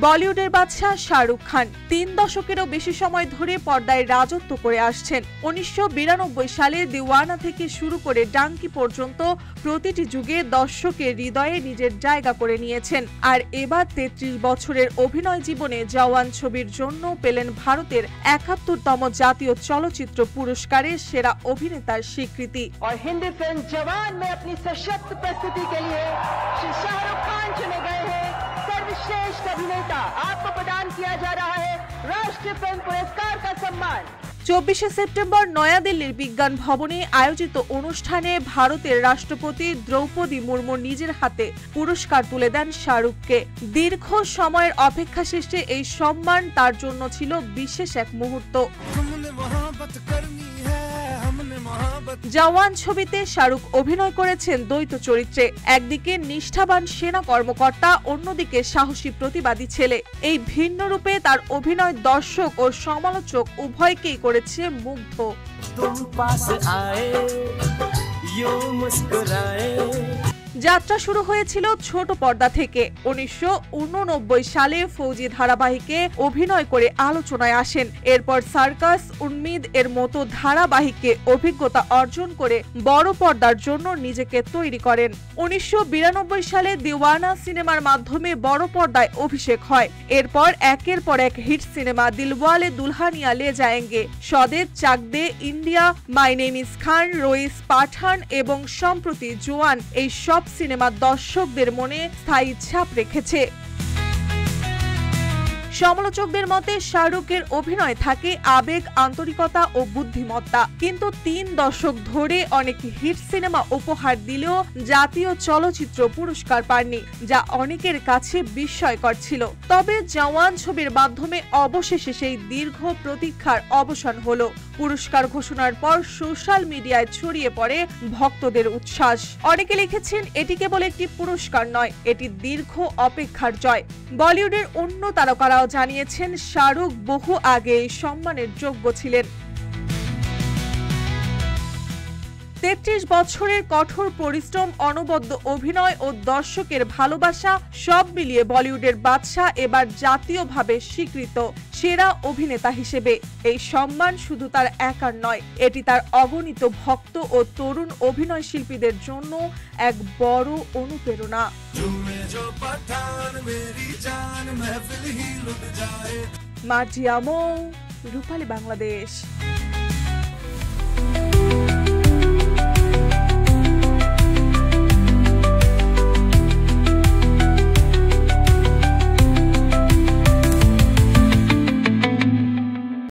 বলিউডের বাদশা শাহরুখ খান 3 দশকেরও বেশি সময় ধরে পর্দায় রাজত্ব করে আসছেন। 1992 সালে দিওয়ানা থেকে শুরু করে ডাঙ্কি পর্যন্ত প্রতিটি যুগে দর্শকের হৃদয়ে নিজের জায়গা করে নিয়েছেন। আর এবার 33 বছরের অভিনয় জীবনে জওয়ান ছবির জন্য পেলেন ভারতের 71তম জাতীয় চলচ্চিত্র পুরস্কারের সেরা অভিনেতার স্বীকৃতি। और हिंदी फिल्म जवान में अपनी सशक्त प्रस्तुति के लिए श्री शाहरुख खान चुने गए हैं सर्वश्रेष्ठ अभिनेता। आपको प्रदान किया जा रहा है राष्ट्रीय फिल्म पुरस्कार का सम्मान। 24 সেপ্টেম্বর নয়াদিল্লির বিজ্ঞান ভবনে আয়োজিত অনুষ্ঠানে ভারতের রাষ্ট্রপতি দ্রৌপদী মুর্মু নিজের হাতে পুরস্কার তুলে দেন শাহরুখকে। দীর্ঘ সময়ের অপেক্ষা শেষে এই সম্মান তার জন্য ছিল বিশেষ এক মুহূর্ত। জওয়ান ছবিতে শাহরুখ অভিনয় করেছেন দ্বৈত চরিত্রে, একদিকে নিষ্ঠাবান সেনা কর্মকর্তা, অন্যদিকে সাহসী প্রতিবাদী ছেলে। এই ভিন্ন রূপে তার অভিনয় দর্শক ও সমালোচক উভয়কেই করেছে মুগ্ধ। যাত্রা শুরু হয়েছিল ছোট পর্দা থেকে। 1989 সালে ফৌজি ধারাবাহিকে অভিনয় করে আলোচনায় আসেন। এরপর সার্কাস, উম্মিদ এর মতো ধারাবাহিকে অভিজ্ঞতা অর্জন করে বড় পর্দার জন্য নিজেকে তৈরি করেন। 1992 সালে দিওয়ানা সিনেমার মাধ্যমে বড় পর্দায় অভিষেক হয়। এরপর একের পর এক হিট সিনেমা দিলওয়ালে দুলহানিয়া লে যায়েঙ্গে, স্বদেশ, চাক দে, ইন্ডিয়া, মাই নেম ইজ খান, রইস, পাঠান এবং সম্প্রতি জওয়ান, এই সব সিনেমা দর্শকদের মনে স্থায়ী ছাপ রেখেছে। সমালোচকদের মতে শাহরুখের অভিনয় থাকে আবেগ, আন্তরিকতা ও বুদ্ধিমত্তা, কিন্তু 3 দশক ধরে অনেক হিট সিনেমা উপহার দিলেও জাতীয় চলচ্চিত্র পুরস্কার পাননি, যা অনেকের কাছে বিস্ময়কর ছিল। তবে জওয়ান ছবির মাধ্যমে অবশেষে সেই দীর্ঘ প্রতীক্ষার অবসান হলো। পুরস্কার ঘোষণার পর সোশ্যাল মিডিয়ায় ছড়িয়ে পড়ে ভক্তদের উচ্ছ্বাস। অনেকে লিখেছেন, এটি কেবল একটি পুরস্কার নয়, এটি দীর্ঘ অপেক্ষার জয়। বলিউডের অন্য তারকারাও জানিয়েছেন শাহরুখ বহু আগে এই সম্মানের যোগ্য ছিলেন। 33 বছরের কঠোর পরিশ্রম, অনবদ্য অভিনয় ও দর্শকের ভালোবাসা সব মিলিয়ে বলিউডের বাদশা এবার জাতীয়ভাবে স্বীকৃত সেরা অভিনেতা হিসেবে। এই সম্মান শুধু তার একার নয়, এটি তার অগণিত ভক্ত ও তরুণ অভিনয় শিল্পীদের জন্য এক বড় অনুপ্রেরণা। মার্জিয়া মৌ, রূপালী বাংলাদেশ।